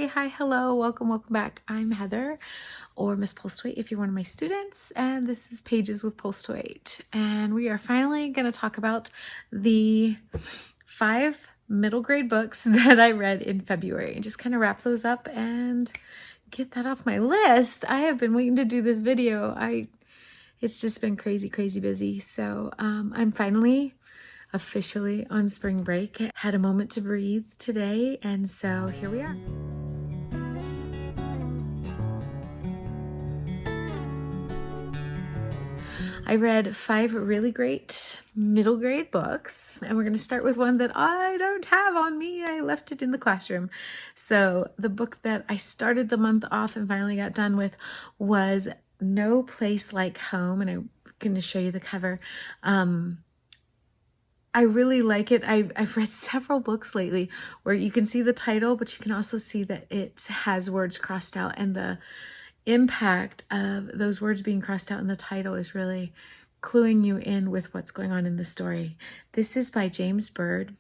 hi, hello, welcome back. I'm Heather, or Miss Pulse if you're one of my students, and this is Pages with Pulse, and we are finally going to talk about the 5 middle grade books that I read in February, and just kind of wrap those up and get that off my list. I have been waiting to do this video. It's just been crazy busy, so I'm finally officially on spring break. Had a moment to breathe today, and so here we are. I read 5 really great middle grade books, and we're going to start with one that I don't have on me. I left it in the classroom. So the book that I started the month off and finally got done with was No Place Like Home, and I'm going to show you the cover. I really like it. I've read several books lately where you can see the title, but you can also see that it has words crossed out, and the impact of those words being crossed out in the title is really cluing you in with what's going on in the story. This is by James Bird.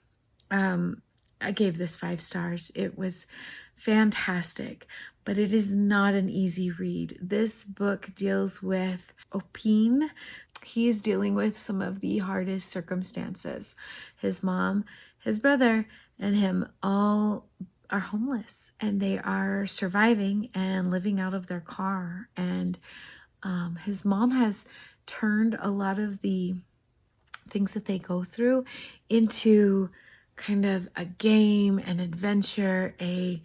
I gave this 5 stars. It was fantastic, but it is not an easy read. This book deals with Opine. He is dealing with some of the hardest circumstances. His mom, his brother, and him all are homeless, and they are surviving and living out of their car. And his mom has turned a lot of the things that they go through into kind of a game, an adventure, a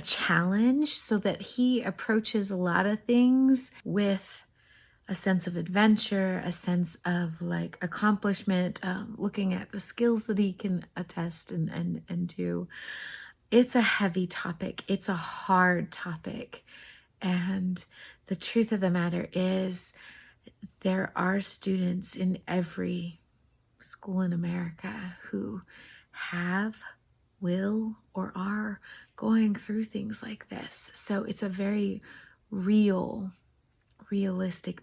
challenge, so that he approaches a lot of things with a sense of adventure, a sense of like accomplishment, looking at the skills that he can attest and do. It's a heavy topic. It's a hard topic. And the truth of the matter is there are students in every school in America who have, will, or are going through things like this. So it's a very realistic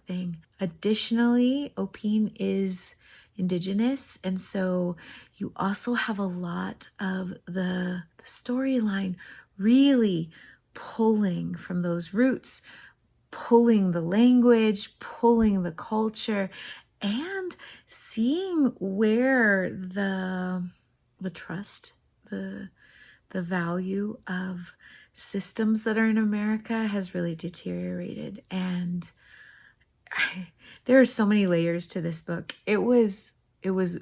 thing. Additionally, Opine is Indigenous, and so you also have a lot of the storyline really pulling from those roots, pulling the language, pulling the culture, and seeing where the trust, the value of systems that are in America has really deteriorated. And there are so many layers to this book. It was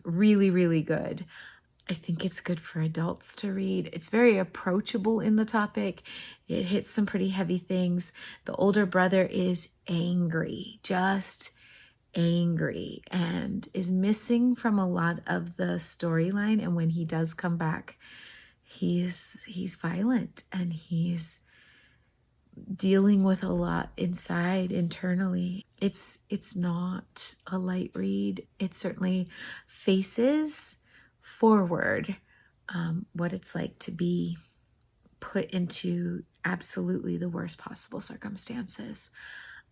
really good. I think it's good for adults to read. It's very approachable in the topic. It hits some pretty heavy things. The older brother is angry, just angry, and is missing from a lot of the storyline. And when he does come back, he's violent, and he's dealing with a lot inside internally. It's not a light read. It certainly faces forward what it's like to be put into absolutely the worst possible circumstances.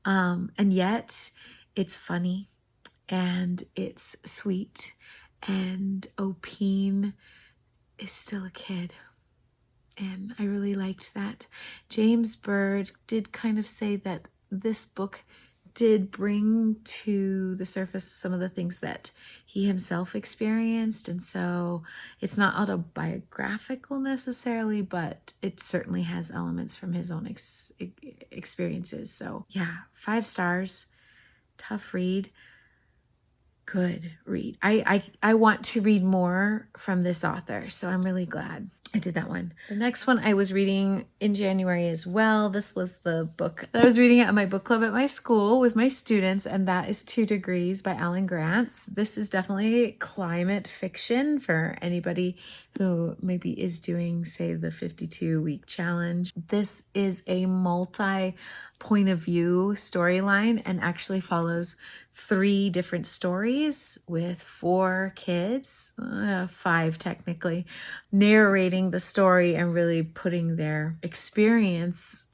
And yet it's funny, and it's sweet, and Opine is still a kid. And I really liked that. James Bird did kind of say that this book did bring to the surface some of the things that he himself experienced. And so it's not autobiographical necessarily, but it certainly has elements from his own experiences. So yeah, 5 stars, tough read, good read. I want to read more from this author, so I'm really glad I did that one. The next one I was reading in January as well. This was the book that I was reading at my book club at my school with my students, and that is 2 Degrees by Alan Grant. This is definitely climate fiction for anybody who maybe is doing, say, the 52-week challenge. This is a multi-point of view storyline and actually follows 3 different stories with 4 kids, 5 technically, narrating the story and really putting their experience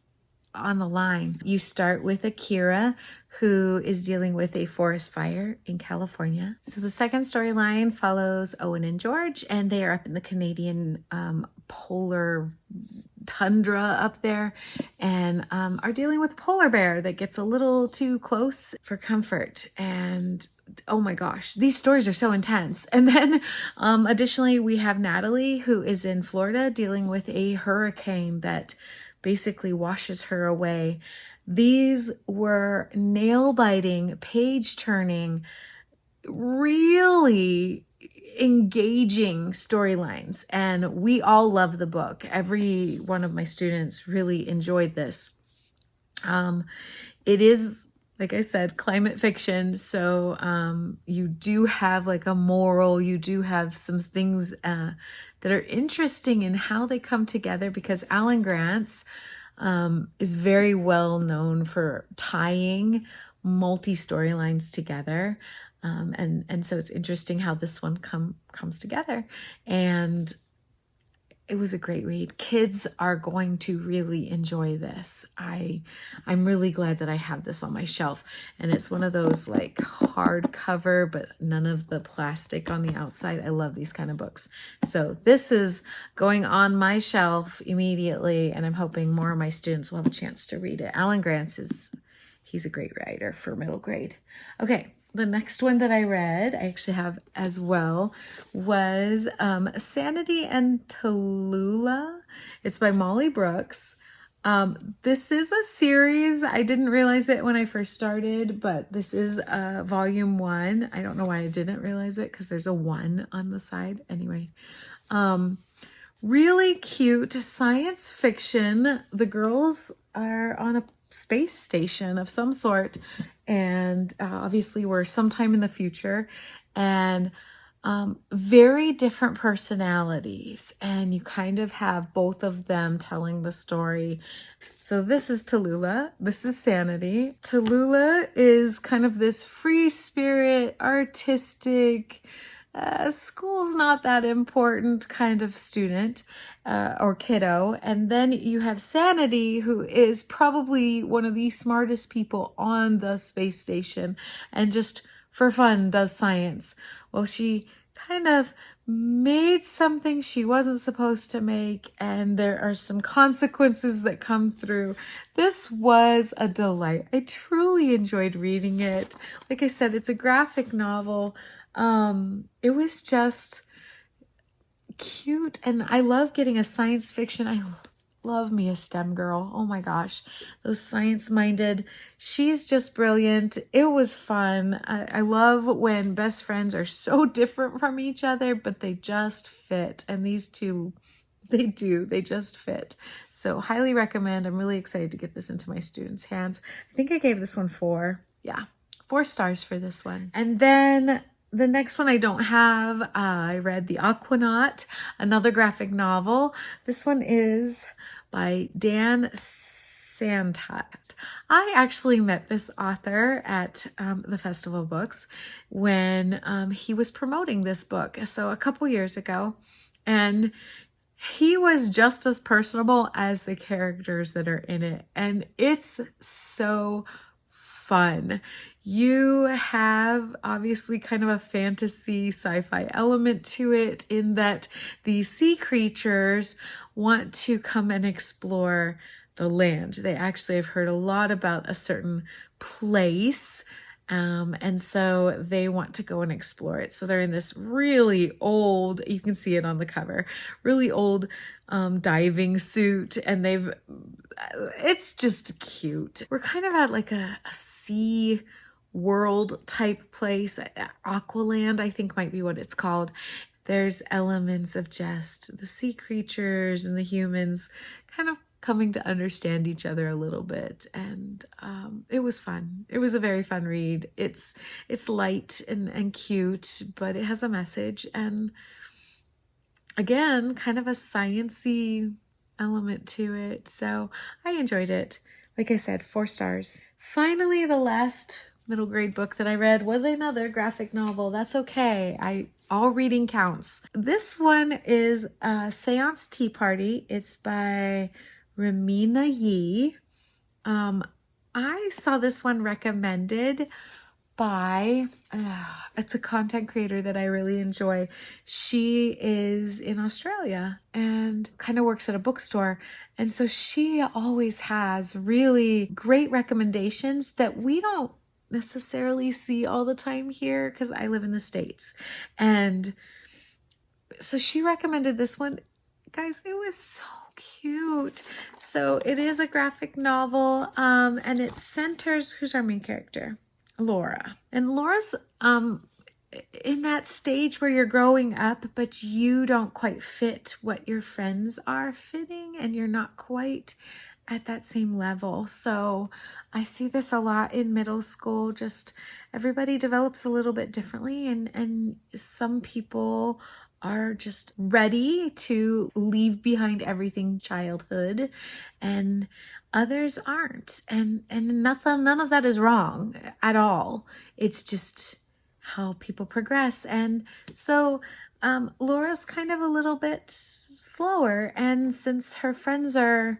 on the line. You start with Akira, who is dealing with a forest fire in California. So the second storyline follows Owen and George, and they are up in the Canadian polar tundra up there, and are dealing with a polar bear that gets a little too close for comfort. And oh my gosh, these stories are so intense. And then additionally, we have Natalie, who is in Florida dealing with a hurricane that basically washes her away. These were nail-biting, page-turning, really engaging storylines, and we all love the book. Every one of my students really enjoyed this. It is, like I said, climate fiction, so you do have like a moral, you do have some things that are interesting in how they come together, because Alan Grantz is very well known for tying multi-storylines together. And so it's interesting how this one comes together. And it was a great read. Kids are going to really enjoy this. I'm really glad that I have this on my shelf. And it's one of those like hardcover, but none of the plastic on the outside. I love these kind of books. So this is going on my shelf immediately, and I'm hoping more of my students will have a chance to read it. Alan Grantz he's a great writer for middle grade. Okay. The next one that I read, I actually have as well, was Sanity and Taliulah. It's by Molly Brooks. This is a series. I didn't realize it when I first started, but this is volume 1. I don't know why I didn't realize it, because there's a 1 on the side. Anyway, really cute science fiction. The girls are on a space station of some sort, and obviously we're sometime in the future, and very different personalities, and you kind of have both of them telling the story. So this is Taliulah, this is Sanity. Taliulah is kind of this free spirit, artistic, school's not that important kind of student or kiddo. And then you have Sanity, who is probably one of the smartest people on the space station and just for fun does science. Well, she kind of made something she wasn't supposed to make, and there are some consequences that come through. This was a delight. I truly enjoyed reading it. Like I said, it's a graphic novel. It was just cute, and I love getting a science fiction. I love me a STEM girl. Oh my gosh, those science-minded. She's just brilliant. It was fun. I love when best friends are so different from each other, but they just fit. And these two, they just fit. So highly recommend. I'm really excited to get this into my students' hands. I think I gave this one 4. Yeah, 4 stars for this one. And then the next one I don't have. I read The Aquanaut, another graphic novel. This one is by Dan Santat. I actually met this author at the Festival of Books when he was promoting this book, so a couple years ago, and he was just as personable as the characters that are in it, and it's so fun. You have obviously kind of a fantasy sci-fi element to it, in that these sea creatures want to come and explore the land. They actually have heard a lot about a certain place, and so they want to go and explore it. So they're in this really old, you can see it on the cover, really old diving suit, and it's just cute. We're kind of at like a sea world type place. Aqualand, I think, might be what it's called. There's elements of just the sea creatures and the humans kind of coming to understand each other a little bit, and it was fun. It was a very fun read. It's light and cute, but it has a message, and again, kind of a sciencey element to it. So I enjoyed it. Like I said, 4 stars. Finally, the last middle grade book that I read was another graphic novel. That's okay. All reading counts. This one is Seance Tea Party. It's by Ramina Yee, I saw this one recommended by, it's a content creator that I really enjoy. She is in Australia and kind of works at a bookstore. And so she always has really great recommendations that we don't necessarily see all the time here because I live in the States. And so she recommended this one. Guys, it was so cute. So it is a graphic novel, and it centers, who's our main character? Laura. And Laura's in that stage where you're growing up, but you don't quite fit what your friends are fitting, and you're not quite at that same level. So I see this a lot in middle school. Just everybody develops a little bit differently, and some people are just ready to leave behind everything childhood, and others aren't. And none of that is wrong at all. It's just how people progress. And so Laura's kind of a little bit slower, and since her friends are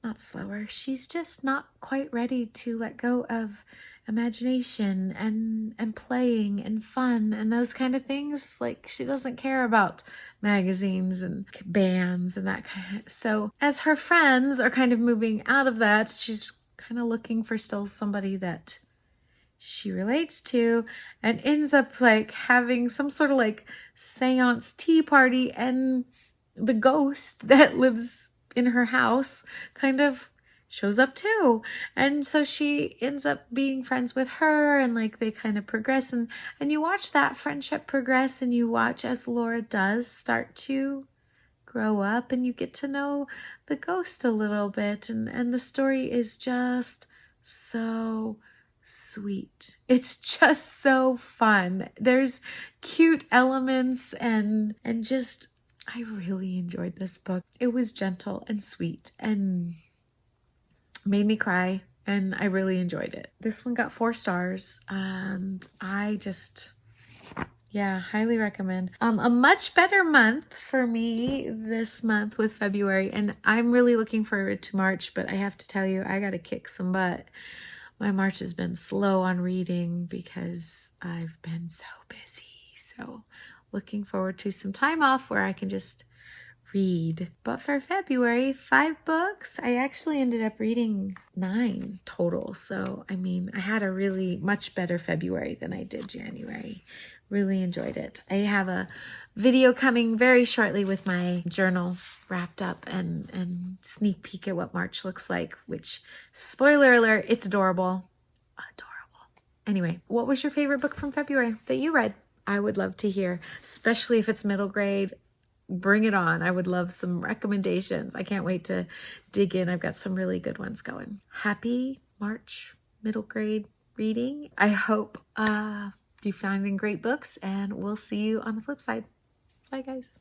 not slower, she's just not quite ready to let go of imagination and playing and fun and those kind of things. Like, she doesn't care about magazines and bands and that kind of. So as her friends are kind of moving out of that, she's kind of looking for still somebody that she relates to, and ends up like having some sort of like seance tea party, and the ghost that lives in her house kind of shows up too. And so she ends up being friends with her, and like they kind of progress, and you watch that friendship progress, and you watch as Laura does start to grow up, and you get to know the ghost a little bit, and the story is just so sweet. It's just so fun. There's cute elements, and just, I really enjoyed this book. It was gentle and sweet and made me cry, and I really enjoyed it. This one got 4 stars, and I just, yeah, highly recommend. A much better month for me this month with February, and I'm really looking forward to March, but I have to tell you, I gotta kick some butt. My March has been slow on reading because I've been so busy. So looking forward to some time off where I can just read. But for February, 5 books. I actually ended up reading 9 total. So, I mean, I had a really much better February than I did January. Really enjoyed it. I have a video coming very shortly with my journal wrapped up and sneak peek at what March looks like, which, spoiler alert, it's adorable. Adorable. Anyway, what was your favorite book from February that you read? I would love to hear, especially if it's middle grade. Bring it on. I would love some recommendations. I can't wait to dig in. I've got some really good ones going. Happy March middle grade reading. I hope you're finding great books, and we'll see you on the flip side. Bye, guys.